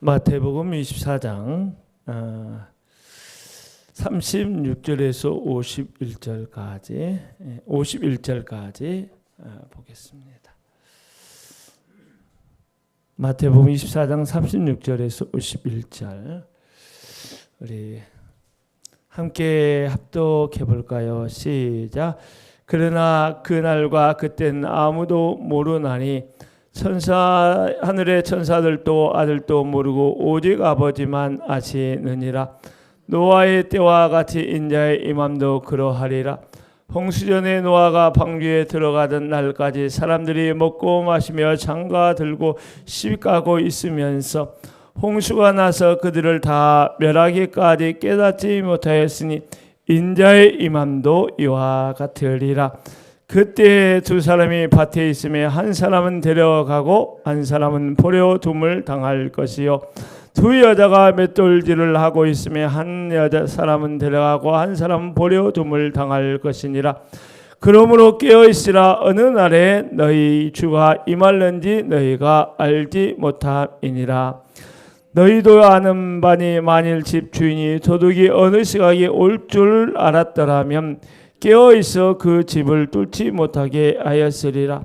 마태복음 24장 36절에서 51절까지 보겠습니다. 마태복음 24장 36절에서 51절 우리 함께 합독해 볼까요? 시작. 그러나 그날과 그때는 아무도 모르나니 하늘의 천사들도 아들도 모르고 오직 아버지만 아시느니라. 노아의 때와 같이 인자의 임함도 그러하리라. 홍수전에 노아가 방주에 들어가던 날까지 사람들이 먹고 마시며 장가 들고 시집가고 있으면서 홍수가 나서 그들을 다 멸하기까지 깨닫지 못하였으니 인자의 임함도 이와 같으리라. 그때 두 사람이 밭에 있으며 한 사람은 데려가고 한 사람은 버려둠을 당할 것이요, 두 여자가 맷돌질을 하고 있으며 한 사람은 데려가고 한 사람은 버려둠을 당할 것이니라. 그러므로 깨어있으라. 어느 날에 너희 주가 임할는지 너희가 알지 못함이니라. 너희도 아는 바니 만일 집 주인이 도둑이 어느 시각에 올 줄 알았더라면 깨어있어 그 집을 뚫지 못하게 하였으리라.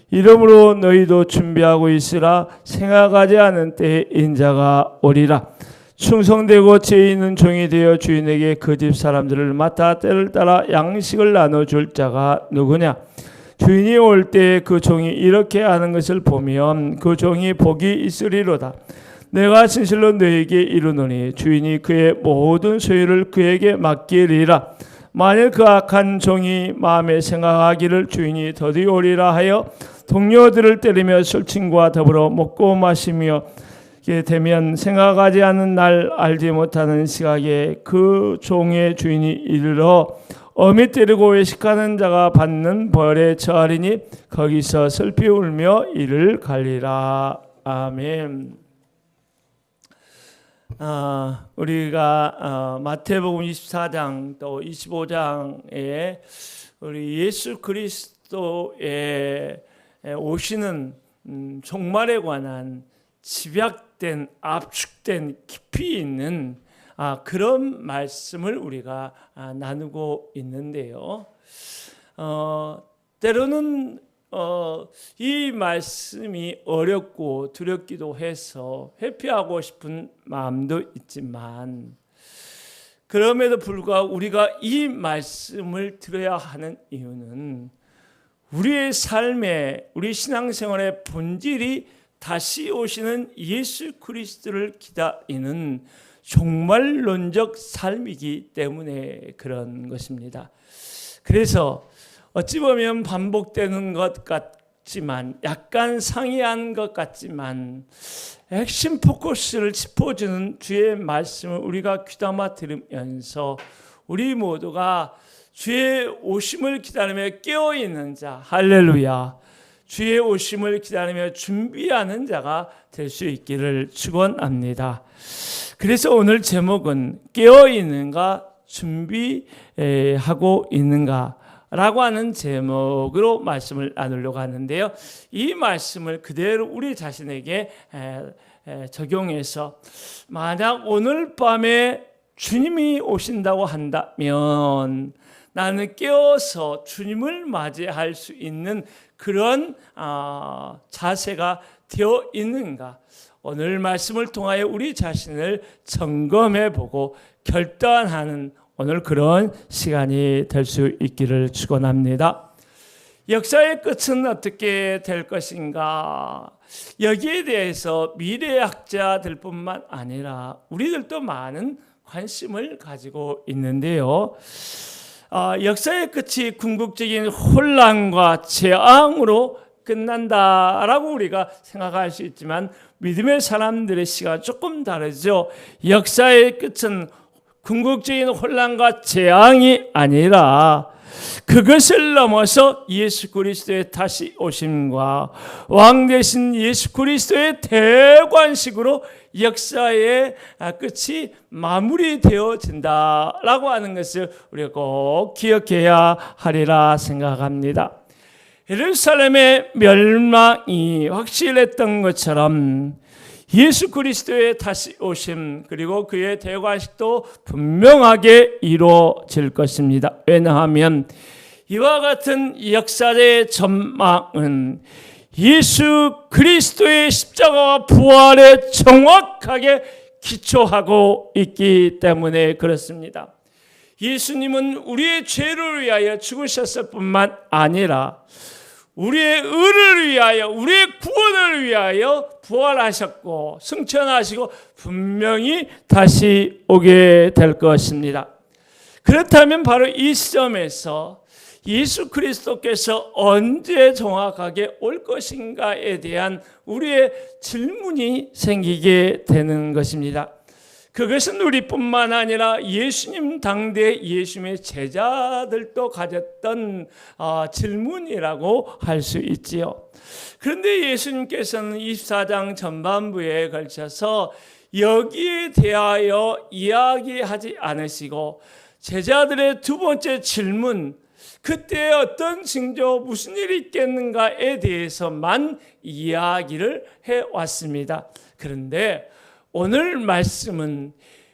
이러므로 너희도 준비하고 있으라. 생각하지 않은 때에 인자가 오리라. 충성되고 죄 있는 종이 되어 주인에게 그 집 사람들을 맡아 때를 따라 양식을 나눠줄 자가 누구냐? 주인이 올 때 그 종이 이렇게 하는 것을 보면 그 종이 복이 있으리로다. 내가 진실로 너에게 이르노니 주인이 그의 모든 소유를 그에게 맡기리라. 만일 그 악한 종이 마음에 생각하기를 주인이 더디 오리라 하여 동료들을 때리며 술친구와 더불어 먹고 마시며 되면 생각하지 않는 날 알지 못하는 시각에 그 종의 주인이 이르러 어미 때리고 외식하는 자가 받는 벌에 처하리니 거기서 슬피 울며 이를 갈리라. 아멘. 우리가 마태복음 24장 또 25장에 우리 예수 그리스도의 오시는 종말에 관한 집약된 압축된 깊이 있는 그런 말씀을 우리가 나누고 있는데요. 때로는 이 말씀이 어렵고 두렵기도 해서 회피하고 싶은 마음도 있지만, 그럼에도 불구하고 우리가 이 말씀을 들어야 하는 이유는 우리의 삶에, 우리 신앙생활의 본질이 다시 오시는 예수 그리스도를 기다리는 종말론적 삶이기 때문에 그런 것입니다. 그래서 어찌 보면 반복되는 것 같지만, 약간 상이한 것 같지만 핵심 포커스를 짚어주는 주의 말씀을 우리가 귀담아 들으면서 우리 모두가 주의 오심을 기다리며 깨어있는 자, 할렐루야, 주의 오심을 기다리며 준비하는 자가 될 수 있기를 축원합니다. 그래서 오늘 제목은 깨어있는가 준비하고 있는가 라고 하는 제목으로 말씀을 나누려고 하는데요. 이 말씀을 그대로 우리 자신에게 적용해서 만약 오늘 밤에 주님이 오신다고 한다면 나는 깨어서 주님을 맞이할 수 있는 그런 자세가 되어 있는가? 오늘 말씀을 통하여 우리 자신을 점검해보고 결단하는 오늘 그런 시간이 될 수 있기를 축원합니다. 역사의 끝은 어떻게 될 것인가? 여기에 대해서 미래학자들 뿐만 아니라 우리들도 많은 관심을 가지고 있는데요. 역사의 끝이 궁극적인 혼란과 재앙으로 끝난다라고 우리가 생각할 수 있지만 믿음의 사람들의 시각은 조금 다르죠. 역사의 끝은 궁극적인 혼란과 재앙이 아니라 그것을 넘어서 예수 그리스도의 다시 오심과 왕 되신 예수 그리스도의 대관식으로 역사의 끝이 마무리되어진다라고 하는 것을 우리가 꼭 기억해야 하리라 생각합니다. 예루살렘의 멸망이 확실했던 것처럼 예수 그리스도의 다시 오심 그리고 그의 대관식도 분명하게 이루어질 것입니다. 왜냐하면 이와 같은 역사의 전망은 예수 그리스도의 십자가와 부활에 정확하게 기초하고 있기 때문에 그렇습니다. 예수님은 우리의 죄를 위하여 죽으셨을 뿐만 아니라 우리의 의를 위하여, 우리의 구원을 위하여 부활하셨고 승천하시고 분명히 다시 오게 될 것입니다. 그렇다면 바로 이 시점에서 예수 그리스도께서 언제 정확하게 올 것인가에 대한 우리의 질문이 생기게 되는 것입니다. 그것은 우리뿐만 아니라 예수님 당대 예수님의 제자들도 가졌던 질문이라고 할 수 있지요. 그런데 예수님께서는 24장 전반부에 걸쳐서 여기에 대하여 이야기하지 않으시고 제자들의 두 번째 질문, 그때 어떤 징조, 무슨 일이 있겠는가에 대해서만 이야기를 해왔습니다. 그런데 오늘 말씀은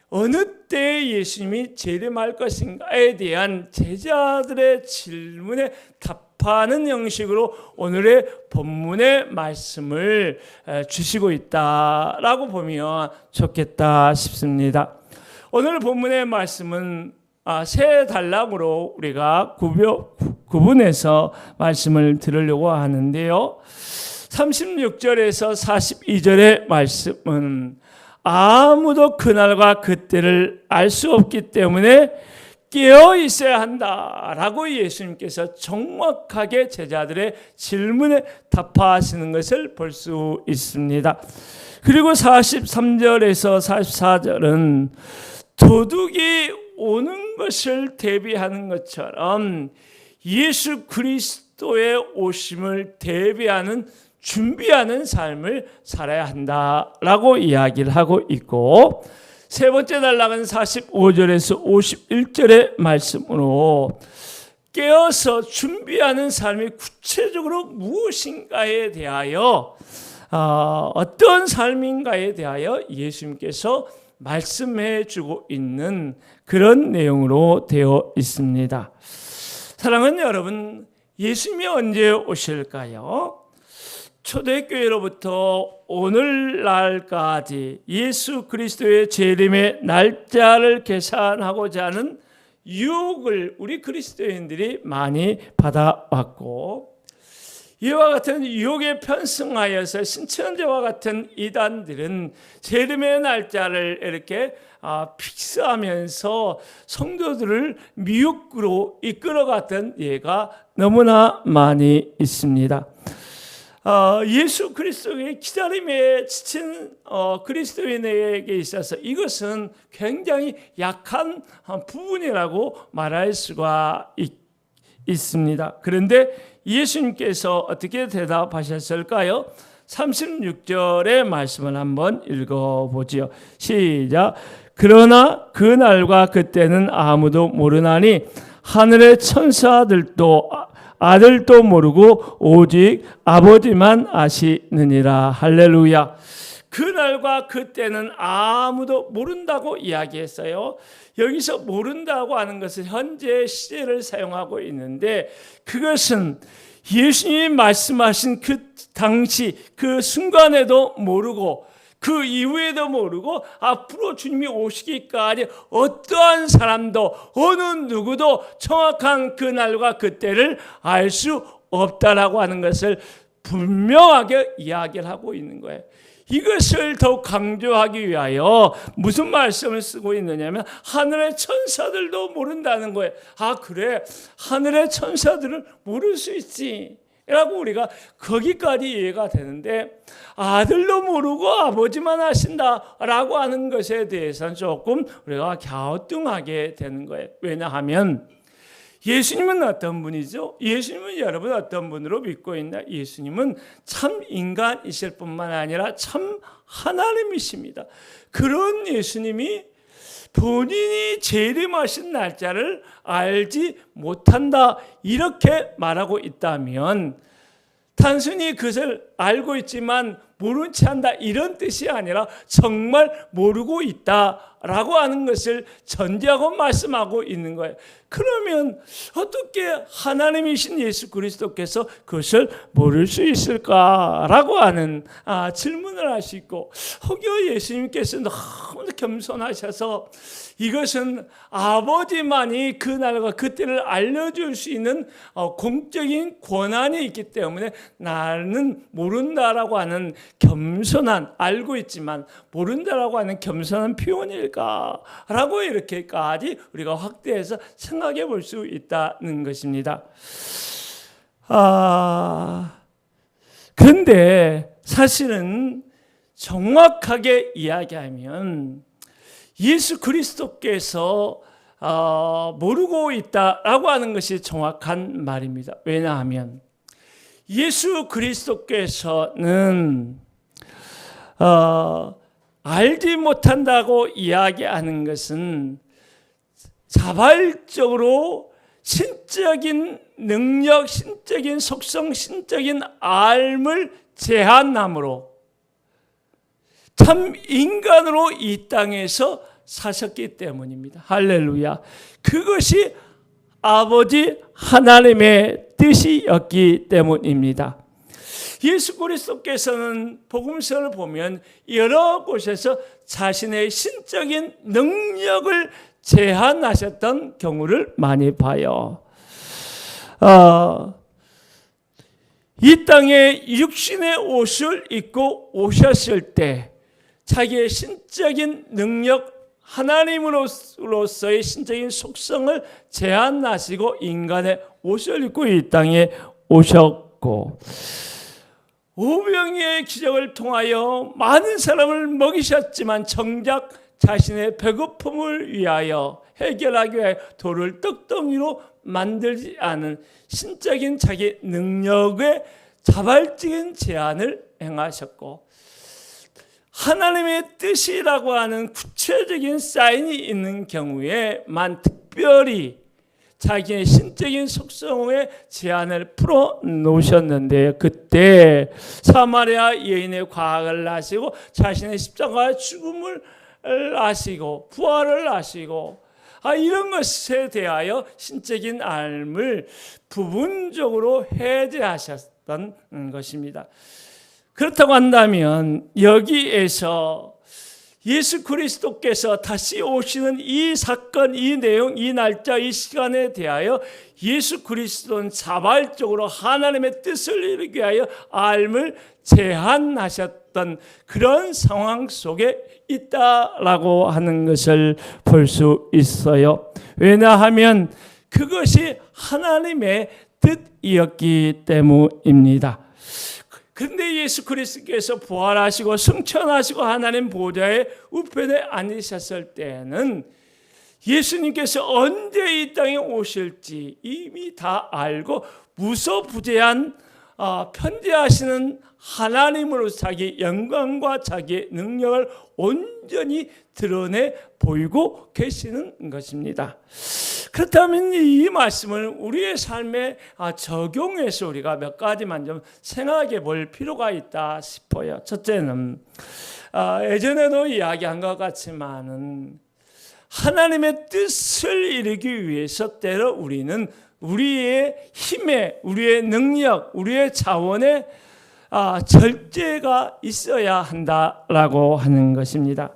어느 때 예수님이 재림할 것인가에 대한 제자들의 질문에 답하는 형식으로 오늘의 본문의 말씀을 주시고 있다라고 보면 좋겠다 싶습니다. 오늘 본문의 말씀은 세 단락으로 우리가 구분해서 말씀을 들으려고 하는데요. 36절에서 42절의 말씀은 아무도 그날과 그때를 알 수 없기 때문에 깨어 있어야 한다라고 예수님께서 정확하게 제자들의 질문에 답하시는 것을 볼 수 있습니다. 그리고 43절에서 44절은 도둑이 오는 것을 대비하는 것처럼 예수 그리스도의 오심을 대비하는 준비하는 삶을 살아야 한다라고 이야기를 하고 있고, 세 번째 단락은 45절에서 51절의 말씀으로 깨어서 준비하는 삶이 구체적으로 무엇인가에 대하여 어떤 삶인가에 대하여 예수님께서 말씀해 주고 있는 그런 내용으로 되어 있습니다. 사랑하는 여러분, 예수님이 언제 오실까요? 초대교회로부터 오늘날까지 예수 그리스도의 재림의 날짜를 계산하고자 하는 유혹을 우리 그리스도인들이 많이 받아왔고, 이와 같은 유혹에 편승하여서 신천지와 같은 이단들은 재림의 날짜를 이렇게 픽스하면서 성도들을 미혹으로 이끌어갔던 예가 너무나 많이 있습니다. 예수 그리스도의 기다림에 지친 그리스도인에게 있어서 이것은 굉장히 약한 부분이라고 말할 수가 있습니다. 그런데 예수님께서 어떻게 대답하셨을까요? 36절의 말씀을 한번 읽어보지요. 시작. 그러나 그날과 그때는 아무도 모르나니 하늘의 천사들도 아들도 모르고 오직 아버지만 아시느니라. 할렐루야. 그날과 그때는 아무도 모른다고 이야기했어요. 여기서 모른다고 하는 것은 현재 시제를 사용하고 있는데, 그것은 예수님이 말씀하신 그 당시 그 순간에도 모르고 그 이후에도 모르고 앞으로 주님이 오시기까지 어떠한 사람도 어느 누구도 정확한 그날과 그때를 알 수 없다라고 하는 것을 분명하게 이야기를 하고 있는 거예요. 이것을 더욱 강조하기 위하여 무슨 말씀을 쓰고 있느냐면 하늘의 천사들도 모른다는 거예요. 그래, 하늘의 천사들은 모를 수 있지 라고 우리가 거기까지 이해가 되는데, 아들도 모르고 아버지만 아신다라고 하는 것에 대해서는 조금 우리가 갸우뚱하게 되는 거예요. 왜냐하면 예수님은 어떤 분이죠? 예수님은 여러분 어떤 분으로 믿고 있나? 예수님은 참 인간이실 뿐만 아니라 참 하나님이십니다. 그런 예수님이 본인이 재림하신 날짜를 알지 못한다 이렇게 말하고 있다면, 단순히 그것을 알고 있지만 모른 채 한다 이런 뜻이 아니라 정말 모르고 있다라고 하는 것을 전제하고 말씀하고 있는 거예요. 그러면 어떻게 하나님이신 예수 그리스도께서 그것을 모를 수 있을까라고 하는 질문을 할 수 있고, 혹여 예수님께서 너무 겸손하셔서 이것은 아버지만이 그날과 그때를 알려줄 수 있는 공적인 권한이 있기 때문에 나는 모른다라고 하는 겸손한, 알고 있지만 모른다라고 하는 겸손한 표현일까라고 이렇게까지 우리가 확대해서 생각해 볼 수 있다는 것입니다. 그런데 사실은 정확하게 이야기하면 예수 그리스도께서 모르고 있다라고 하는 것이 정확한 말입니다. 왜냐하면 예수 그리스도께서는 알지 못한다고 이야기하는 것은 자발적으로 신적인 능력, 신적인 속성, 신적인 알을 제한함으로 참 인간으로 이 땅에서 사셨기 때문입니다. 할렐루야. 그것이 아버지 하나님의 뜻이었기 때문입니다. 예수 그리스도께서는 복음서를 보면 여러 곳에서 자신의 신적인 능력을 제한하셨던 경우를 많이 봐요. 이 땅에 육신의 옷을 입고 오셨을 때 자기의 신적인 능력, 하나님으로서의 신적인 속성을 제한하시고 인간의 옷을 입고 이 땅에 오셨고, 오병이의 기적을 통하여 많은 사람을 먹이셨지만 정작 자신의 배고픔을 위하여 해결하기 위하여 돌을 떡덩이로 만들지 않은 신적인 자기 능력의 자발적인 제한을 행하셨고, 하나님의 뜻이라고 하는 구체적인 사인이 있는 경우에만 특별히 자기의 신적인 속성의 제한을 풀어 놓으셨는데, 그때 사마리아 여인의 과학을 하시고 자신의 십자가의 죽음을 아시고 부활을 아시고 이런 것에 대하여 신적인 알을 부분적으로 해제하셨던 것입니다. 그렇다고 한다면 여기에서 예수 그리스도께서 다시 오시는 이 사건, 이 내용, 이 날짜, 이 시간에 대하여 예수 그리스도는 자발적으로 하나님의 뜻을 이루기 위하여 알을 제한하셨던 그런 상황 속에 있다라고 하는 것을 볼 수 있어요. 왜냐하면 그것이 하나님의 뜻이었기 때문입니다. 그런데 예수 그리스도께서 부활하시고 승천하시고 하나님 보좌의 우편에 앉으셨을 때는 예수님께서 언제 이 땅에 오실지 이미 다 알고 무소부재한 편재하시는 하나님으로 자기 영광과 자기 능력을 온전히 드러내 보이고 계시는 것입니다. 그렇다면 이 말씀을 우리의 삶에 적용해서 우리가 몇 가지만 좀 생각해 볼 필요가 있다 싶어요. 첫째는 예전에도 이야기한 것 같지만은 하나님의 뜻을 이루기 위해서 때로 우리는 우리의 힘에, 우리의 능력, 우리의 자원에 절제가 있어야 한다라고 하는 것입니다.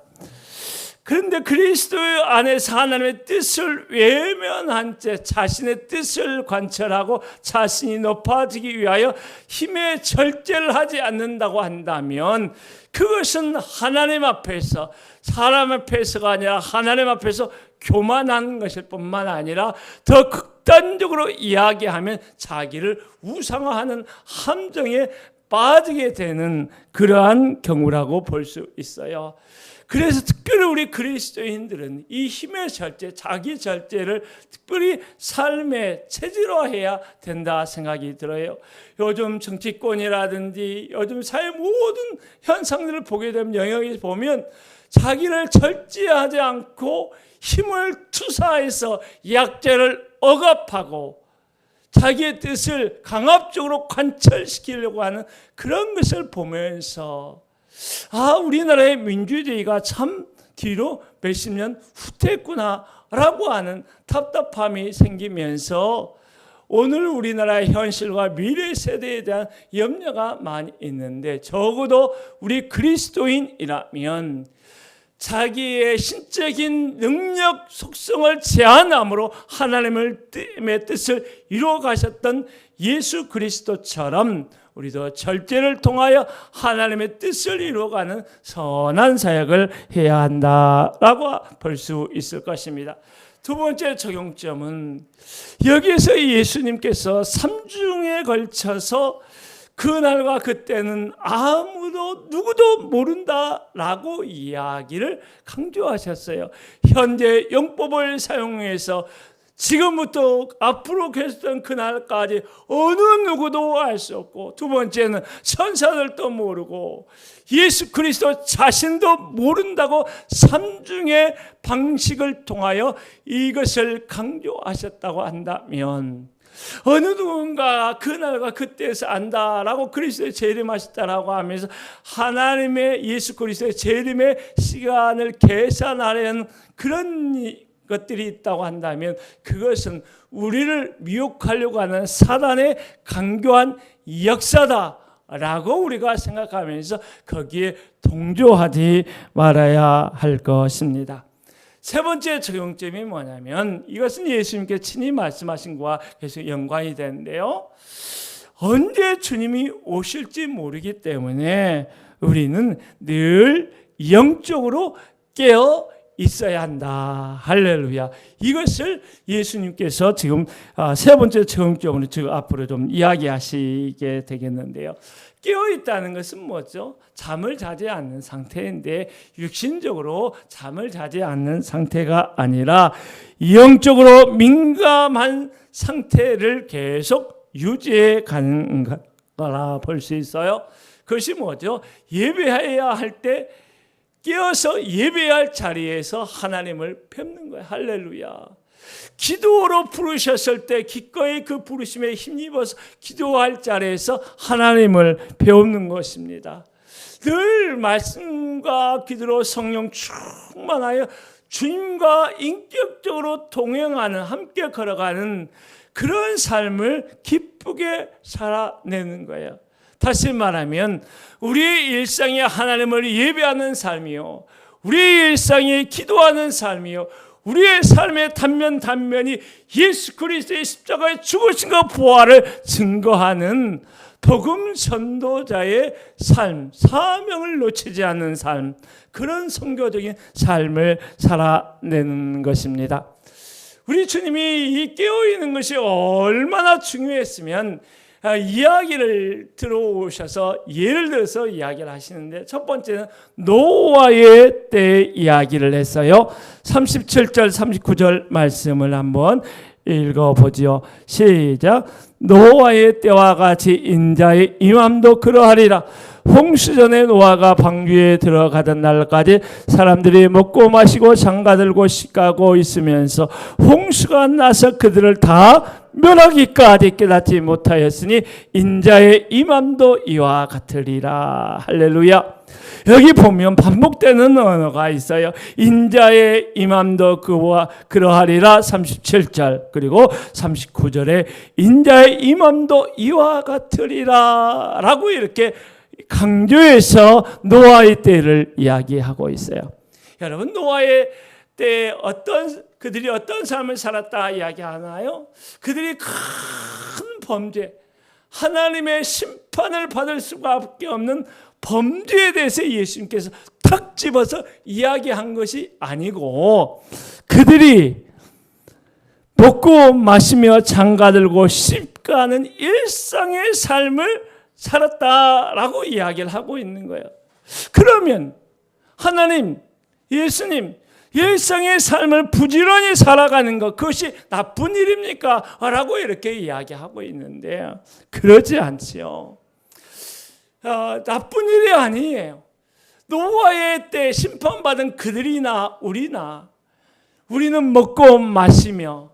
그런데 그리스도 안에서 하나님의 뜻을 외면한 채 자신의 뜻을 관철하고 자신이 높아지기 위하여 힘의 절제를 하지 않는다고 한다면 그것은 하나님 앞에서, 사람 앞에서가 아니라 하나님 앞에서 교만한 것일 뿐만 아니라 더 극단적으로 이야기하면 자기를 우상화하는 함정에 빠지게 되는 그러한 경우라고 볼 수 있어요. 그래서 특별히 우리 그리스도인들은 이 힘의 절제, 자기 절제를 특별히 삶에 체질화해야 된다 생각이 들어요. 요즘 정치권이라든지 요즘 사회 모든 현상들을 보게 되면, 영역에 보면 자기를 절제하지 않고 힘을 투사해서 약자를 억압하고 자기의 뜻을 강압적으로 관철시키려고 하는 그런 것을 보면서 우리나라의 민주주의가 참 뒤로 몇십 년 후퇴했구나라고 하는 답답함이 생기면서 오늘 우리나라의 현실과 미래 세대에 대한 염려가 많이 있는데, 적어도 우리 그리스도인이라면 자기의 신적인 능력 속성을 제한함으로 하나님의 뜻을 이루어 가셨던 예수 그리스도처럼 우리도 절제를 통하여 하나님의 뜻을 이루어가는 선한 사역을 해야 한다라고 볼 수 있을 것입니다. 두 번째 적용점은 여기에서 예수님께서 삼중에 걸쳐서 그날과 그때는 누구도 모른다라고 이야기를 강조하셨어요. 현재 영법을 사용해서 지금부터 앞으로 계속된 그날까지 어느 누구도 알 수 없고, 두 번째는 천사들도 모르고 예수 그리스도 자신도 모른다고 삼중의 방식을 통하여 이것을 강조하셨다고 한다면, 어느 누군가 그날과 그때에서 안다라고 그리스도의 재림하셨다라고 하면서 하나님의 예수 그리스도의 재림의 시간을 계산하려는 그런 것들이 있다고 한다면, 그것은 우리를 미혹하려고 하는 사단의 강교한 역사다라고 우리가 생각하면서 거기에 동조하지 말아야 할 것입니다. 세 번째 적용점이 뭐냐면, 이것은 예수님께 친히 말씀하신 것과 계속 연관이 되는데요, 언제 주님이 오실지 모르기 때문에 우리는 늘 영적으로 깨어 있어야 한다. 할렐루야. 이것을 예수님께서 지금 세 번째 적용점으로 지금 앞으로 좀 이야기하시게 되겠는데요. 깨어있다는 것은 뭐죠? 잠을 자지 않는 상태인데, 육신적으로 잠을 자지 않는 상태가 아니라 영적으로 민감한 상태를 계속 유지해 가는 거라 볼 수 있어요. 그것이 뭐죠? 예배해야 할 때 깨어서 예배할 자리에서 하나님을 뵙는 거예요. 할렐루야. 기도로 부르셨을 때 기꺼이 그 부르심에 힘입어서 기도할 자리에서 하나님을 배우는 것입니다. 늘 말씀과 기도로 성령 충만하여 주님과 인격적으로 동행하는, 함께 걸어가는 그런 삶을 기쁘게 살아내는 거예요. 다시 말하면 우리의 일상이 하나님을 예배하는 삶이요, 우리의 일상이 기도하는 삶이요, 우리의 삶의 단면단면이 예수 그리스도의 십자가의 죽으심과 부활을 증거하는 복음 전도자의 삶, 사명을 놓치지 않는 삶, 그런 선교적인 삶을 살아내는 것입니다. 우리 주님이 이 깨어있는 것이 얼마나 중요했으면 이야기를 들어오셔서 예를 들어서 이야기를 하시는데, 첫 번째는 노아의 때 이야기를 했어요. 37절 39절 말씀을 한번 읽어보지요. 시작. 노아의 때와 같이 인자의 임함도 그러하리라. 홍수전에 노아가 방주에 들어가던 날까지 사람들이 먹고 마시고 장가들고 시가고 있으면서 홍수가 나서 그들을 다 멸하기까지 깨닫지 못하였으니 인자의 임함도 이와 같으리라. 할렐루야. 여기 보면 반복되는 언어가 있어요. 인자의 임함도 그와 그러하리라 37절, 그리고 39절에 인자의 임함도 이와 같으리라 라고 이렇게 강조해서 노아의 때를 이야기하고 있어요. 여러분, 노아의 때 그들이 어떤 삶을 살았다 이야기하나요? 그들이 큰 범죄, 하나님의 심판을 받을 수밖에 없는 범죄에 대해서 예수님께서 탁 집어서 이야기한 것이 아니고, 그들이 먹고 마시며 장가들고 시가는 일상의 삶을 살았다라고 이야기를 하고 있는 거예요. 그러면 하나님, 예수님, 일상의 삶을 부지런히 살아가는 것, 그것이 나쁜 일입니까? 라고 이렇게 이야기하고 있는데, 그러지 않지요. 나쁜 일이 아니에요. 노아의 때 심판받은 그들이나 우리는 먹고 마시며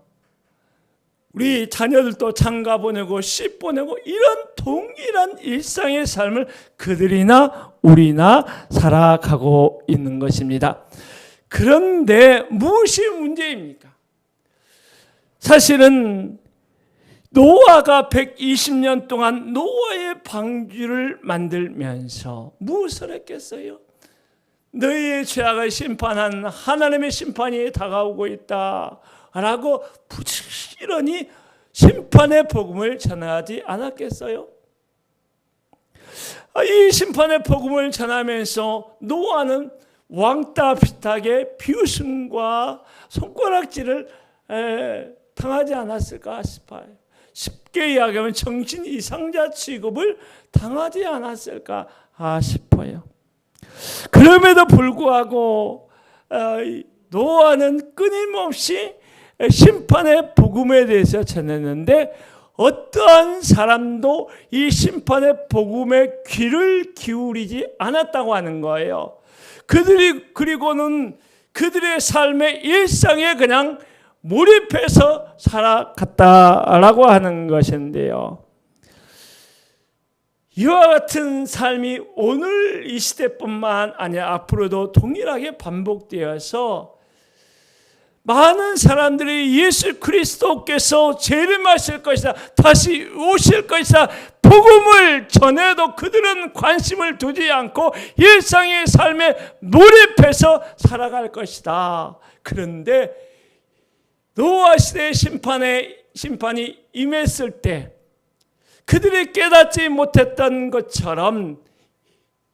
우리 자녀들도 장가 보내고 시 보내고 이런 동일한 일상의 삶을 그들이나 우리나 살아가고 있는 것입니다. 그런데 무엇이 문제입니까? 사실은 노아가 120년 동안 노아의 방주를 만들면서 무엇을 했겠어요? 너희의 죄악을 심판한 하나님의 심판이 다가오고 있다라고 부지런히 심판의 복음을 전하지 않았겠어요? 이 심판의 복음을 전하면서 노아는 왕따 비슷하게 비웃음과 손가락질을 당하지 않았을까 싶어요. 쉽게 이야기하면 정신 이상자 취급을 당하지 않았을까 싶어요. 그럼에도 불구하고 노아는 끊임없이 심판의 복음에 대해서 전했는데 어떠한 사람도 이 심판의 복음에 귀를 기울이지 않았다고 하는 거예요. 그리고는 그들의 삶의 일상에 그냥 몰입해서 살아갔다라고 하는 것인데요. 이와 같은 삶이 오늘 이 시대뿐만 아니라 앞으로도 동일하게 반복되어서 많은 사람들이 예수 그리스도께서 재림하실 것이다, 다시 오실 것이다, 복음을 전해도 그들은 관심을 두지 않고 일상의 삶에 몰입해서 살아갈 것이다. 그런데 노아 시대의 심판이 임했을 때 그들이 깨닫지 못했던 것처럼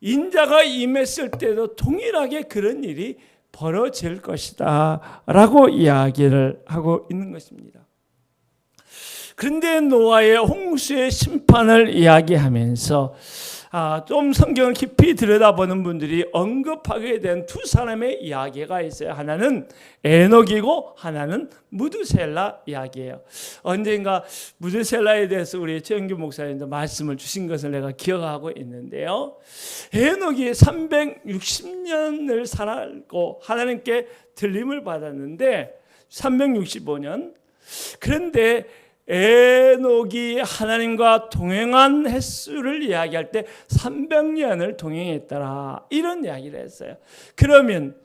인자가 임했을 때도 동일하게 그런 일이 벌어질 것이다 라고 이야기를 하고 있는 것입니다. 그런데 노아의 홍수의 심판을 이야기하면서 좀 성경을 깊이 들여다보는 분들이 언급하게 된 두 사람의 이야기가 있어요. 하나는 에녹이고 하나는 무드셀라 이야기예요. 언젠가 무드셀라에 대해서 우리 최영규 목사님도 말씀을 주신 것을 내가 기억하고 있는데요. 에녹이 360년을 살았고 하나님께 들림을 받았는데 365년. 그런데 에녹이 하나님과 동행한 횟수를 이야기할 때 300년을 동행했더라, 이런 이야기를 했어요. 그러면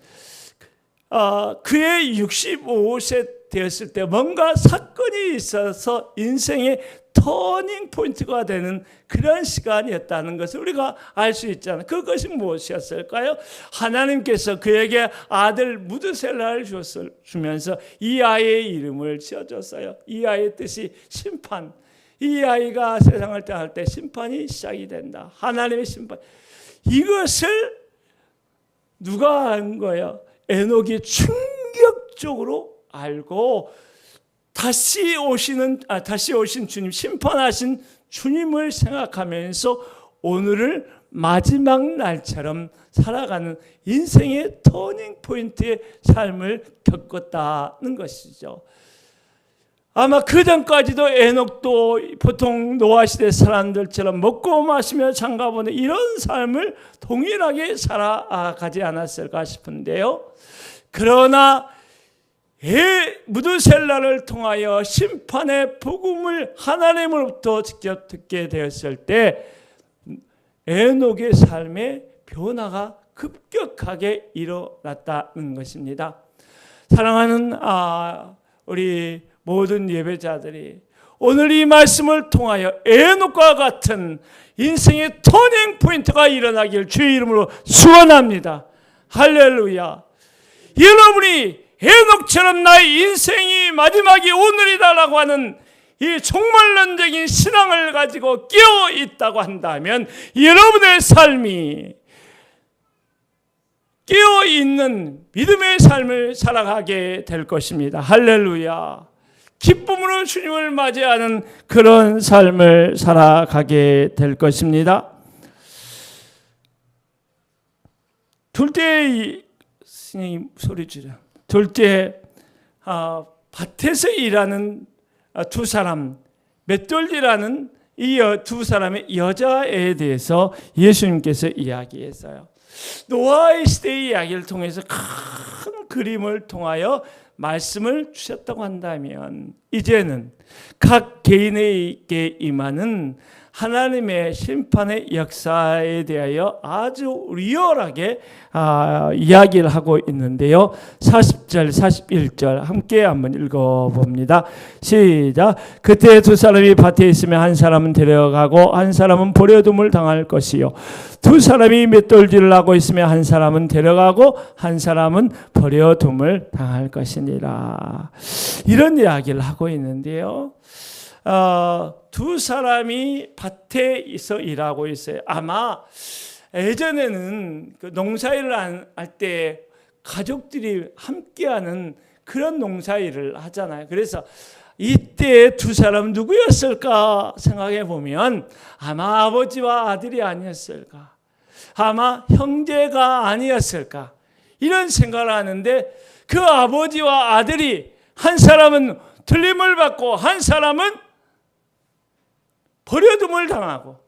그의 65세 되었을 때 뭔가 사건이 있어서 인생의 터닝 포인트가 되는 그런 시간이었다는 것을 우리가 알 수 있잖아요. 그것이 무엇이었을까요? 하나님께서 그에게 아들 무드셀라를 주면서 이 아이의 이름을 지어줬어요. 이 아이의 뜻이 심판. 이 아이가 세상을 떠날 때 심판이 시작이 된다. 하나님의 심판. 이것을 누가 한 거예요? 에녹이 충격적으로 알고 다시 오신 주님, 심판하신 주님을 생각하면서 오늘을 마지막 날처럼 살아가는 인생의 터닝 포인트의 삶을 겪었다는 것이죠. 아마 그 전까지도 에녹도 보통 노아 시대 사람들처럼 먹고 마시며 장가보는 이런 삶을 동일하게 살아가지 않았을까 싶은데요. 그러나 무드셀라를 통하여 심판의 복음을 하나님으로부터 직접 듣게 되었을 때 에녹의 삶의 변화가 급격하게 일어났다는 것입니다. 사랑하는 우리 모든 예배자들이 오늘 이 말씀을 통하여 에녹과 같은 인생의 터닝 포인트가 일어나길 주의 이름으로 축원합니다. 할렐루야. 여러분이 에녹처럼 나의 인생이 마지막이 오늘이다라고 하는 이 종말론적인 신앙을 가지고 끼어 있다고 한다면 여러분의 삶이 끼어 있는 믿음의 삶을 살아가게 될 것입니다. 할렐루야. 기쁨으로 주님을 맞이하는 그런 삶을 살아가게 될 것입니다. 둘째, 스님 소리 줄여. 둘째, 밭에서 일하는 두 사람, 맷돌리라는 이 두 사람의 여자애에 대해서 예수님께서 이야기했어요. 노아의 시대의 이야기를 통해서 큰 그림을 통하여 말씀을 주셨다고 한다면 이제는 각 개인에게 임하는 하나님의 심판의 역사에 대하여 아주 리얼하게 이야기를 하고 있는데요. 40절, 41절 함께 한번 읽어봅니다. 시작. 그때 두 사람이 밭에 있으면 한 사람은 데려가고 한 사람은 버려둠을 당할 것이요. 두 사람이 맷돌질을 하고 있으면 한 사람은 데려가고 한 사람은 버려둠을 당할 것이니라. 이런 이야기를 하고 있는데요. 두 사람이 밭에서 일하고 있어요. 아마 예전에는 그 농사일을 할 때 가족들이 함께하는 그런 농사일을 하잖아요. 그래서 이때 두 사람 누구였을까 생각해 보면 아마 아버지와 아들이 아니었을까, 아마 형제가 아니었을까, 이런 생각을 하는데 그 아버지와 아들이 한 사람은 틀림을 받고 한 사람은 버려둠을 당하고,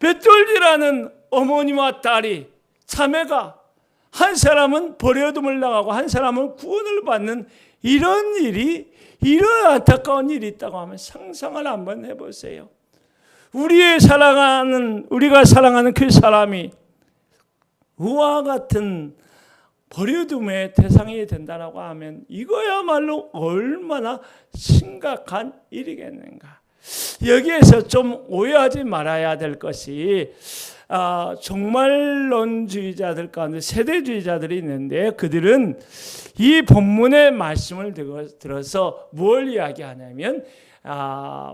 뱃돌질하는 어머니와 딸이, 자매가 한 사람은 버려둠을 당하고 한 사람은 구원을 받는 이런 일이, 이런 안타까운 일이 있다고 하면 상상을 한번 해보세요. 우리가 사랑하는 그 사람이 우와 같은 버려둠의 대상이 된다고 하면 이거야말로 얼마나 심각한 일이겠는가. 여기에서 좀 오해하지 말아야 될 것이 종말론주의자들 가운데 세대주의자들이 있는데 그들은 이 본문의 말씀을 들어서 뭘 이야기하냐면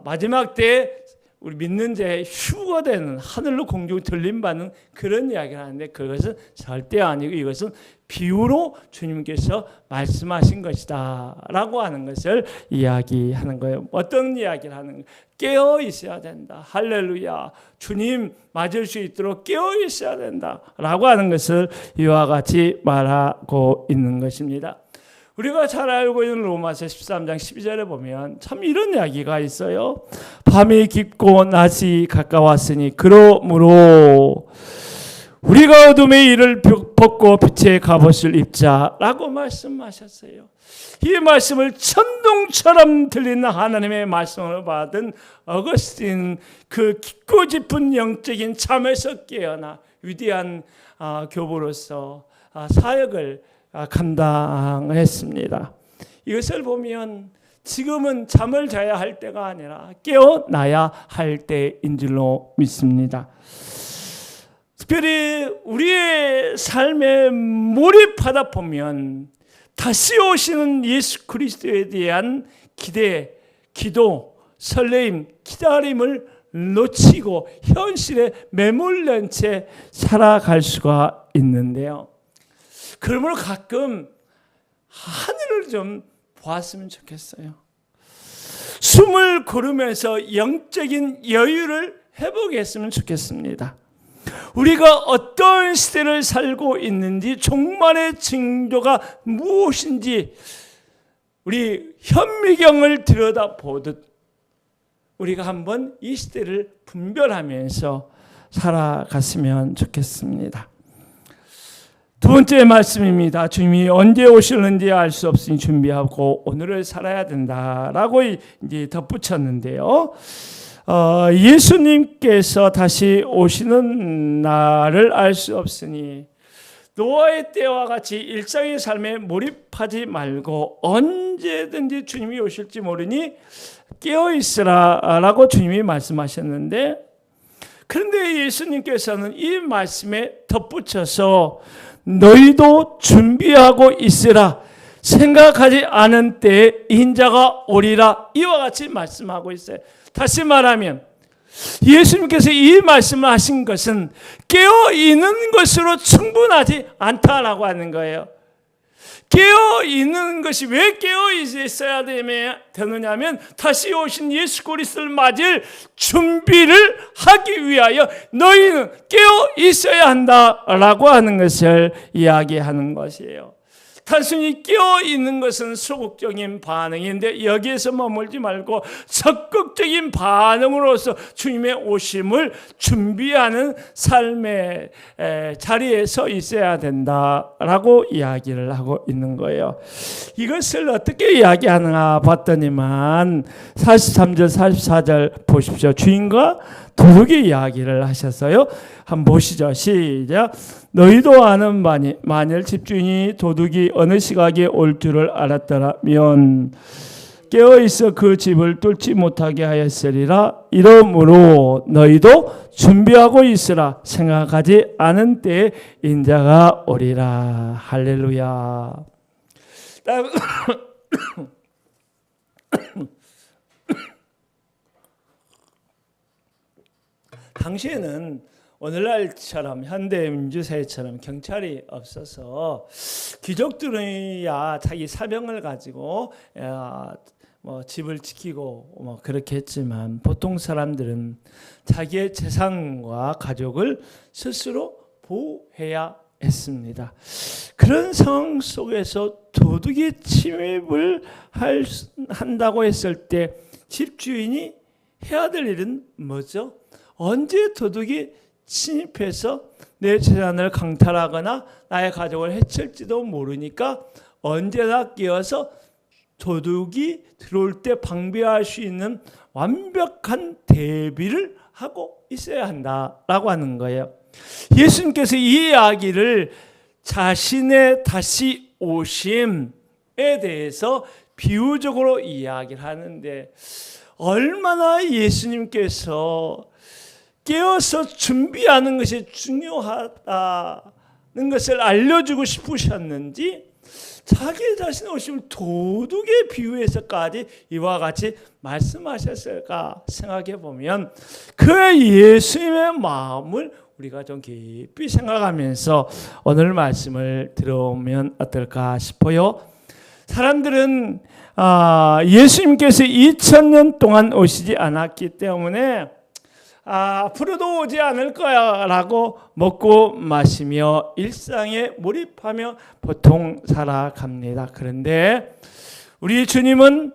마지막 때 우리 믿는 자의 휴가 되는 하늘로 공중 들림받는 그런 이야기를 하는데 그것은 절대 아니고 이것은 비유로 주님께서 말씀하신 것이다 라고 하는 것을 이야기하는 거예요. 어떤 이야기를 하는 거예요? 깨어 있어야 된다. 할렐루야. 주님 맞을 수 있도록 깨어 있어야 된다 라고 하는 것을 이와 같이 말하고 있는 것입니다. 우리가 잘 알고 있는 로마서 13장 12절에 보면 참 이런 이야기가 있어요. 밤이 깊고 낮이 가까웠으니 그러므로 우리가 어둠의 일을 벗고 빛의 갑옷을 입자라고 말씀하셨어요. 이 말씀을 천둥처럼 들리는 하나님의 말씀을 받은 어거스틴, 그 깊고 깊은 영적인 잠에서 깨어나 위대한 교부로서 사역을 감당했습니다. 이것을 보면 지금은 잠을 자야 할 때가 아니라 깨어나야 할 때인 줄로 믿습니다. 특별히 우리의 삶에 몰입하다 보면 다시 오시는 예수 그리스도에 대한 기대, 기도, 설레임, 기다림을 놓치고 현실에 매몰된 채 살아갈 수가 있는데요. 그러므로 가끔 하늘을 좀 보았으면 좋겠어요. 숨을 고르면서 영적인 여유를 회복했으면 좋겠습니다. 우리가 어떤 시대를 살고 있는지, 종말의 징조가 무엇인지 우리 현미경을 들여다보듯 우리가 한번 이 시대를 분별하면서 살아갔으면 좋겠습니다. 두 번째 말씀입니다. 주님이 언제 오실는지 알 수 없으니 준비하고 오늘을 살아야 된다라고 이제 덧붙였는데요. 예수님께서 다시 오시는 날을 알 수 없으니 노아의 때와 같이 일상의 삶에 몰입하지 말고 언제든지 주님이 오실지 모르니 깨어있으라라고 주님이 말씀하셨는데, 그런데 예수님께서는 이 말씀에 덧붙여서 너희도 준비하고 있으라, 생각하지 않은 때에 인자가 오리라, 이와 같이 말씀하고 있어요. 다시 말하면 예수님께서 이 말씀을 하신 것은 깨어있는 것으로 충분하지 않다라고 하는 거예요. 깨어있는 것이 왜 깨어있어야 되느냐면 다시 오신 예수 그리스도를 맞을 준비를 하기 위하여 너희는 깨어있어야 한다라고 하는 것을 이야기하는 것이에요. 단순히 깨어 있는 것은 소극적인 반응인데 여기에서 머물지 말고 적극적인 반응으로서 주님의 오심을 준비하는 삶의 자리에 서 있어야 된다라고 이야기를 하고 있는 거예요. 이것을 어떻게 이야기하는가 봤더니만 43절 44절 보십시오. 주인과 도둑의 이야기를 하셨어요. 한번 보시죠. 시작. 너희도 아는 바니 만일 집주인이 도둑이 어느 시각에 올 줄을 알았더라면 깨어있어 그 집을 뚫지 못하게 하였으리라. 이러므로 너희도 준비하고 있으라. 생각하지 않은 때에 인자가 오리라. 할렐루야. 당시에는 오늘날처럼 현대민주사회처럼 경찰이 없어서 귀족들이야 자기 사병을 가지고 집을 지키고 그렇게 했지만 보통 사람들은 자기의 재산과 가족을 스스로 보호해야 했습니다. 그런 상황 속에서 도둑이 침입을 한다고 했을 때 집주인이 해야 될 일은 뭐죠? 언제 도둑이 침입해서 내 재산을 강탈하거나 나의 가족을 해칠지도 모르니까 언제나 깨어서 도둑이 들어올 때 방비할 수 있는 완벽한 대비를 하고 있어야 한다라고 하는 거예요. 예수님께서 이 이야기를 자신의 다시 오심에 대해서 비유적으로 이야기를 하는데 얼마나 예수님께서 깨어서 준비하는 것이 중요하다는 것을 알려주고 싶으셨는지 자기 자신의 오심을 도둑에 비유해서까지 이와 같이 말씀하셨을까 생각해 보면 그 예수님의 마음을 우리가 좀 깊이 생각하면서 오늘 말씀을 들어오면 어떨까 싶어요. 사람들은 예수님께서 2000년 동안 오시지 않았기 때문에 앞으로도 오지 않을 거야 라고 먹고 마시며 일상에 몰입하며 보통 살아갑니다. 그런데 우리 주님은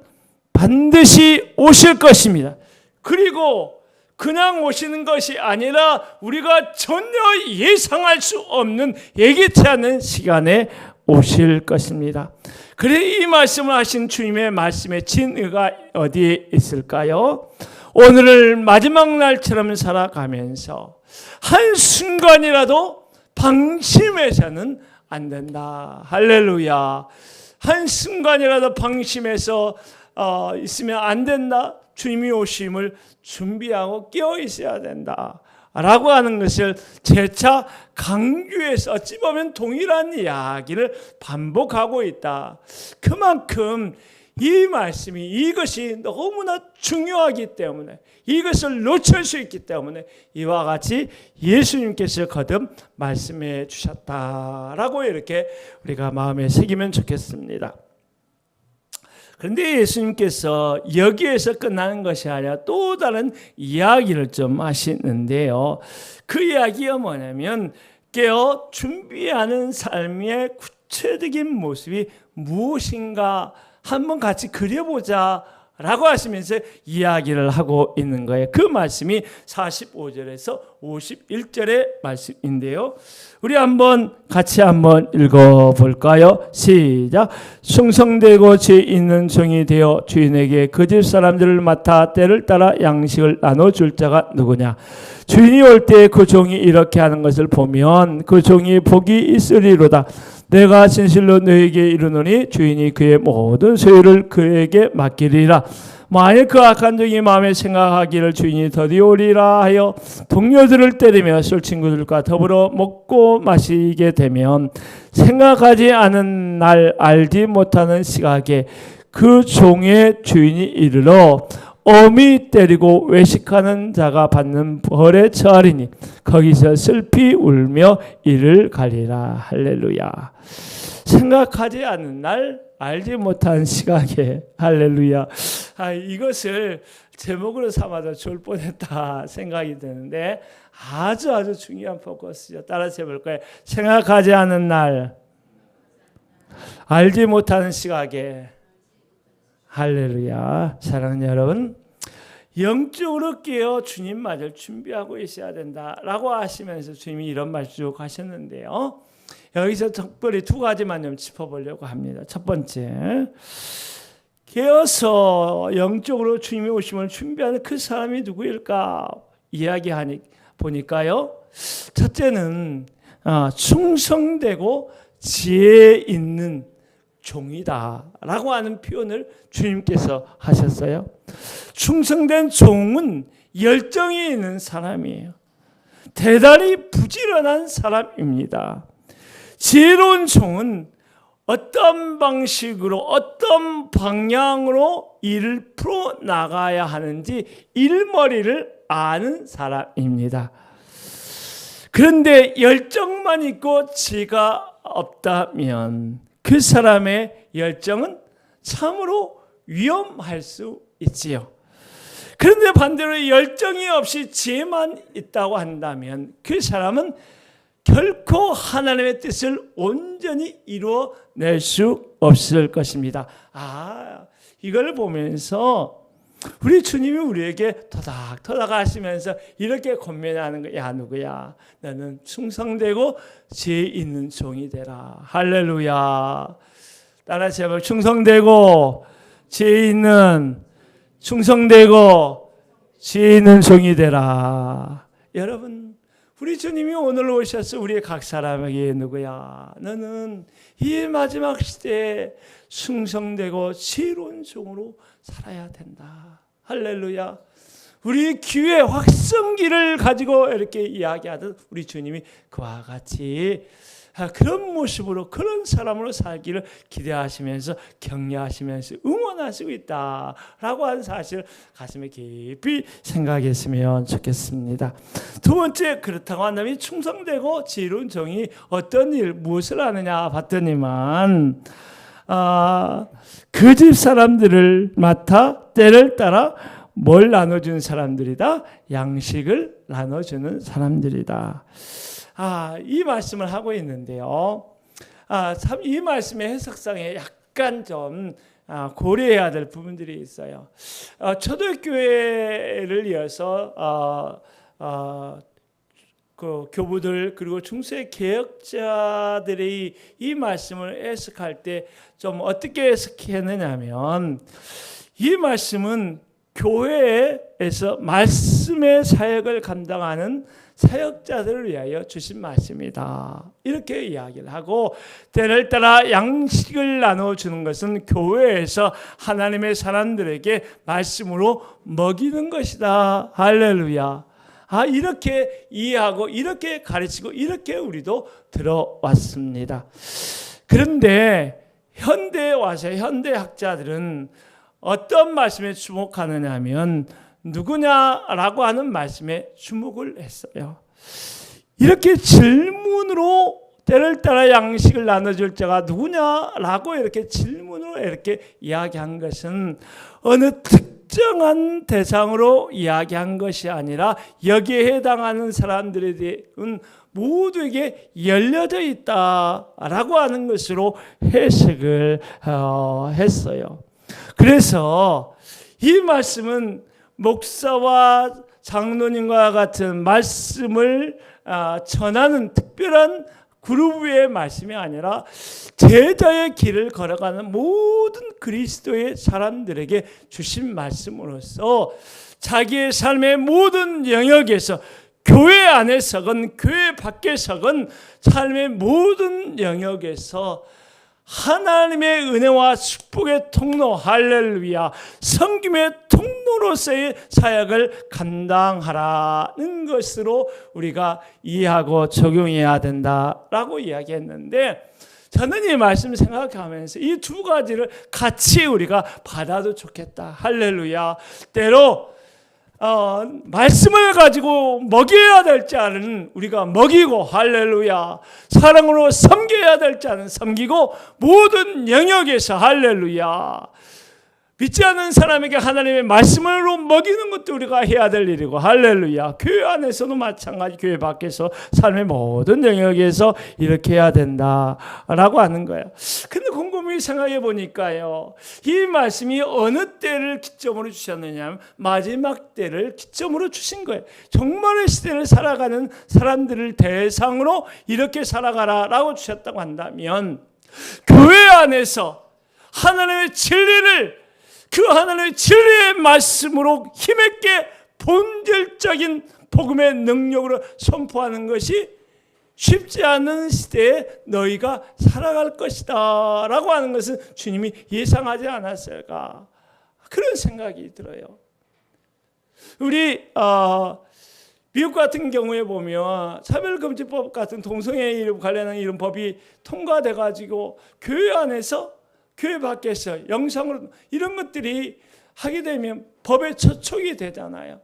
반드시 오실 것입니다. 그리고 그냥 오시는 것이 아니라 우리가 전혀 예상할 수 없는 예기치 않은 시간에 오실 것입니다. 그래 이 말씀을 하신 주님의 말씀의 진의가 어디에 있을까요? 오늘을 마지막 날처럼 살아가면서 한순간이라도 방심해서는 안 된다. 할렐루야. 한순간이라도 방심해서 있으면 안 된다. 주님이 오심을 준비하고 깨어 있어야 된다. 라고 하는 것을 재차 강조해서 어찌 보면 동일한 이야기를 반복하고 있다. 그만큼 이 말씀이 이것이 너무나 중요하기 때문에 이것을 놓칠 수 있기 때문에 이와 같이 예수님께서 거듭 말씀해 주셨다라고 이렇게 우리가 마음에 새기면 좋겠습니다. 그런데 예수님께서 여기에서 끝나는 것이 아니라 또 다른 이야기를 좀 하시는데요. 그 이야기가 뭐냐면 깨어 준비하는 삶의 구체적인 모습이 무엇인가 한번 같이 그려보자 라고 하시면서 이야기를 하고 있는 거예요. 그 말씀이 45절에서 51절의 말씀인데요. 우리 같이 한번 읽어볼까요? 시작. 충성되고 죄 있는 종이 되어 주인에게 그 집 사람들을 맡아 때를 따라 양식을 나눠줄 자가 누구냐? 주인이 올 때 그 종이 이렇게 하는 것을 보면 그 종이 복이 있으리로다. 내가 진실로 너에게 이르노니 주인이 그의 모든 소유를 그에게 맡기리라. 만일 그 악한 종이 마음에 생각하기를 주인이 더디 오리라 하여 동료들을 때리며 술 친구들과 더불어 먹고 마시게 되면 생각하지 않은 날 알지 못하는 시각에 그 종의 주인이 이르러 어미 때리고 외식하는 자가 받는 벌에 처하리니 거기서 슬피 울며 이를 가리라. 할렐루야. 생각하지 않은 날 알지 못한 시각에 할렐루야. 이것을 제목으로 삼아도 좋을 뻔했다 생각이 드는데 아주 중요한 포커스죠. 따라서 해볼까요? 생각하지 않은 날 알지 못하는 시각에 할렐루야. 사랑하는 여러분, 영적으로 깨어 주님 맞을 준비하고 있어야 된다라고 하시면서 주님이 이런 말씀 쭉 하셨는데요. 여기서 특별히 두 가지만 좀 짚어보려고 합니다. 첫 번째, 깨어서 영적으로 주님의 오심을 준비하는 그 사람이 누구일까 이야기하니 보니까요. 첫째는 충성되고 지혜 있는 종이다라고 하는 표현을 주님께서 하셨어요. 충성된 종은 열정이 있는 사람이에요. 대단히 부지런한 사람입니다. 지혜로운 종은 어떤 방식으로 어떤 방향으로 일을 풀어나가야 하는지 일머리를 아는 사람입니다. 그런데 열정만 있고 지혜가 없다면 그 사람의 열정은 참으로 위험할 수 있지요. 그런데 반대로 열정이 없이 지혜만 있다고 한다면 그 사람은 결코 하나님의 뜻을 온전히 이루어낼 수 없을 것입니다. 이걸 보면서 우리 주님이 우리에게 토닥토닥 하시면서 이렇게 권면하는 거야. 야, 누구야? 너는 충성되고 지혜 있는 종이 되라. 할렐루야. 따라 제발 충성되고 지혜 있는 종이 되라. 여러분, 우리 주님이 오늘 오셔서 우리 각 사람에게 누구야? 너는 이 마지막 시대에 충성되고 지혜로운 종으로 살아야 된다. 할렐루야. 우리 귀의 확성기를 가지고 이렇게 이야기하듯 우리 주님이 그와 같이 그런 모습으로 그런 사람으로 살기를 기대하시면서 격려하시면서 응원하시고 있다라고 하는 사실을 가슴에 깊이 생각했으면 좋겠습니다. 두 번째, 그렇다고 한다면 충성되고 지혜로운 종이 어떤 일 무엇을 하느냐 봤더니만 그 집 사람들을 맡아 때를 따라 뭘 나눠주는 사람들이다? 양식을 나눠주는 사람들이다. 이 말씀을 하고 있는데요. 참 이 말씀의 해석상에 약간 좀 고려해야 될 부분들이 있어요. 초대교회를 이어서 그 교부들 그리고 중세 개혁자들이 이 말씀을 해석할 때 좀 어떻게 해석했느냐면 이 말씀은 교회에서 말씀의 사역을 감당하는 사역자들을 위하여 주신 말씀이다. 이렇게 이야기를 하고 때를 따라 양식을 나눠주는 것은 교회에서 하나님의 사람들에게 말씀으로 먹이는 것이다. 할렐루야. 이렇게 이해하고 이렇게 가르치고 이렇게 우리도 들어왔습니다. 그런데 현대에 와서 현대학자들은 어떤 말씀에 주목하느냐 하면 누구냐라고 하는 말씀에 주목을 했어요. 이렇게 질문으로 때를 따라 양식을 나눠줄 자가 누구냐라고 이렇게 질문으로 이렇게 이야기한 것은 어느 특정한 대상으로 이야기한 것이 아니라 여기에 해당하는 사람들에 대한 모두에게 열려져 있다라고 하는 것으로 해석을 했어요. 그래서 이 말씀은 목사와 장로님과 같은 말씀을 전하는 특별한 그룹의 말씀이 아니라 제자의 길을 걸어가는 모든 그리스도의 사람들에게 주신 말씀으로서 자기의 삶의 모든 영역에서 교회 안에서건 교회 밖에서건 삶의 모든 영역에서 하나님의 은혜와 축복의 통로 할렐루야 섬김의 통로로서의 사역을 감당하라는 것으로 우리가 이해하고 적용해야 된다라고 이야기했는데 저는 이 말씀 생각하면서 이 두 가지를 같이 우리가 받아도 좋겠다. 할렐루야. 때로 말씀을 가지고 먹여야 될 자는 우리가 먹이고 할렐루야. 사랑으로 섬겨야 될 자는 섬기고 모든 영역에서 할렐루야. 믿지 않는 사람에게 하나님의 말씀으로 먹이는 것도 우리가 해야 될 일이고, 할렐루야. 교회 안에서도 마찬가지, 교회 밖에서 삶의 모든 영역에서 이렇게 해야 된다라고 하는 거예요. 근데 곰곰이 생각해 보니까요, 이 말씀이 어느 때를 기점으로 주셨느냐, 마지막 때를 기점으로 주신 거예요. 종말의 시대를 살아가는 사람들을 대상으로 이렇게 살아가라라고 주셨다고 한다면, 교회 안에서 하나님의 진리를, 그 하나님의 진리의 말씀으로 힘있게 본질적인 복음의 능력으로 선포하는 것이 쉽지 않은 시대에 너희가 살아갈 것이다 라고 하는 것은 주님이 예상하지 않았을까, 그런 생각이 들어요. 우리 미국 같은 경우에 보면 차별금지법 같은 동성애 관련한 이런 법이 통과돼 가지고 교회 안에서, 교회 밖에서 영상으로 이런 것들이 하게 되면 법의 저촉이 되잖아요.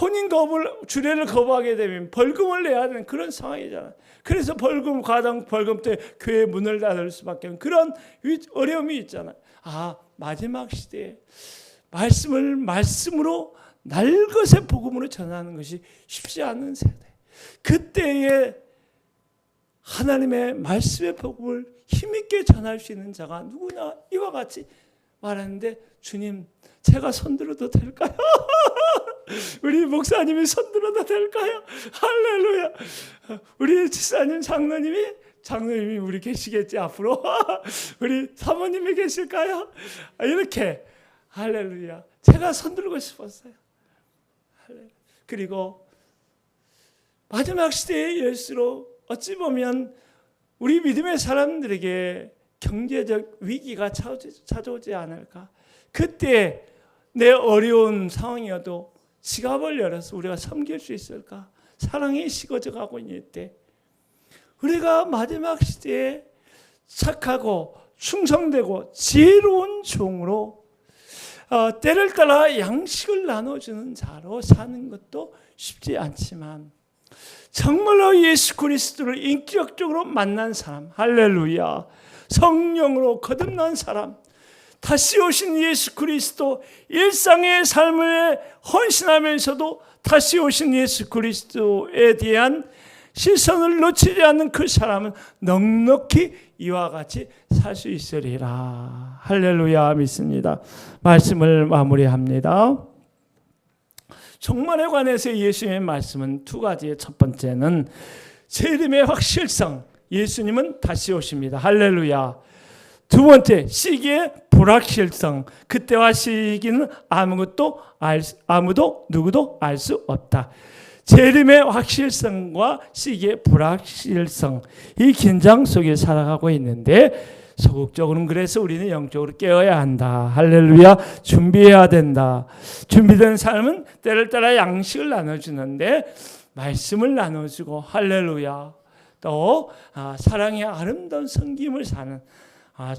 혼인거부를, 주례를 거부하게 되면 벌금을 내야 되는 그런 상황이잖아요. 그래서 과당 벌금 때 교회 문을 닫을 수밖에 없는 그런 어려움이 있잖아요. 마지막 시대에 말씀으로 날것의 복음으로 전하는 것이 쉽지 않은 세대. 그때에 하나님의 말씀의 복음을 힘있게 전할 수 있는 자가 누구냐, 이와 같이 말하는데, 주님 제가 손들어도 될까요? 우리 목사님이 손들어도 될까요? 할렐루야. 우리 집사님, 장로님이 우리 계시겠지 앞으로. 우리 사모님이 계실까요? 이렇게 할렐루야. 제가 손들고 싶었어요. 할렐루야. 그리고 마지막 시대에 일수록 어찌 보면 우리 믿음의 사람들에게 경제적 위기가 찾아오지 않을까. 그때 내 어려운 상황이어도 지갑을 열어서 우리가 섬길 수 있을까. 사랑이 식어져 가고 있을 때 우리가 마지막 시대에 착하고 충성되고 지혜로운 종으로 때를 따라 양식을 나눠주는 자로 사는 것도 쉽지 않지만, 정말로 예수 그리스도를 인격적으로 만난 사람, 할렐루야, 성령으로 거듭난 사람, 다시 오신 예수 그리스도, 일상의 삶을 헌신하면서도 다시 오신 예수 그리스도에 대한 시선을 놓치지 않는 그 사람은 넉넉히 이와 같이 살 수 있으리라. 할렐루야 믿습니다. 말씀을 마무리합니다. 종말에 관해서 예수님의 말씀은 두 가지의, 첫 번째는 재림의 확실성, 예수님은 다시 오십니다. 할렐루야. 두 번째, 시기의 불확실성, 그때와 시기는 누구도 알 수 없다. 재림의 확실성과 시기의 불확실성, 이 긴장 속에 살아가고 있는데, 소극적으로는 그래서 우리는 영적으로 깨어야 한다. 할렐루야. 준비해야 된다. 준비된 삶은 때를 따라 양식을 나눠주는데 말씀을 나눠주고, 할렐루야, 또 사랑의 아름다운 섬김을 사는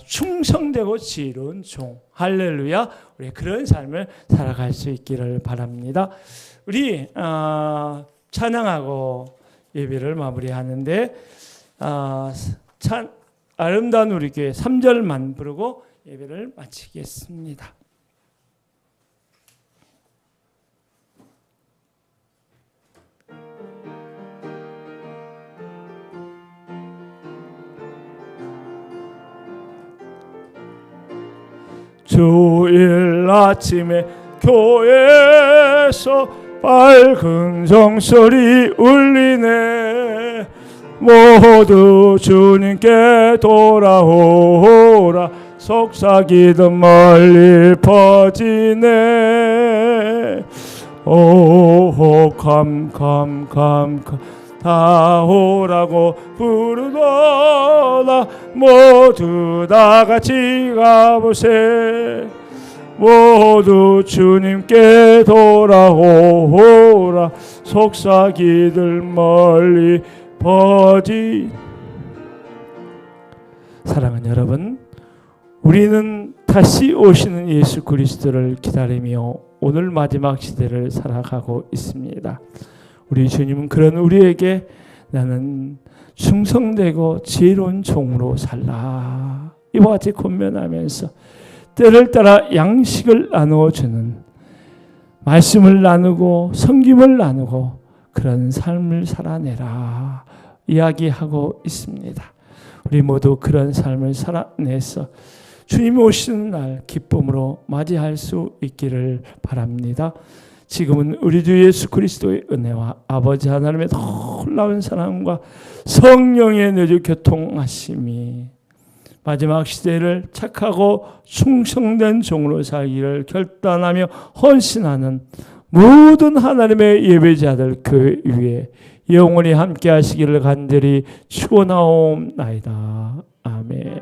충성되고 지혜로운 종, 할렐루야, 우리 그런 삶을 살아갈 수 있기를 바랍니다. 우리 찬양하고 예배를 마무리하는데 아름다운 우리 교회 3절만 부르고 예배를 마치겠습니다. 주일 아침에 교회에서 밝은 종소리 울리네. 모두 주님께 돌아오라. 속삭이던 멀리 퍼지네. 오 캄캄캄캄 다 오라고 부르더라. 모두 다 같이 가보세. 모두 주님께 돌아오라. 속삭이들 멀리 퍼지. 사랑하는 여러분, 우리는 다시 오시는 예수 그리스도를 기다리며 오늘 마지막 시대를 살아가고 있습니다. 우리 주님은 그런 우리에게 나는 충성되고 지혜로운 종으로 살라, 이와 같이 권면하면서 때를 따라 양식을 나누어주는, 말씀을 나누고 섬김을 나누고 그런 삶을 살아내라 이야기하고 있습니다. 우리 모두 그런 삶을 살아내서 주님 오시는 날 기쁨으로 맞이할 수 있기를 바랍니다. 지금은 우리 주 예수 그리스도의 은혜와 아버지 하나님의 놀라운 사랑과 성령의 내주 교통하심이 마지막 시대를 착하고 충성된 종으로 살기를 결단하며 헌신하는 모든 하나님의 예배자들 그 위에 영원히 함께 하시기를 간절히 축원하옵나이다. 아멘.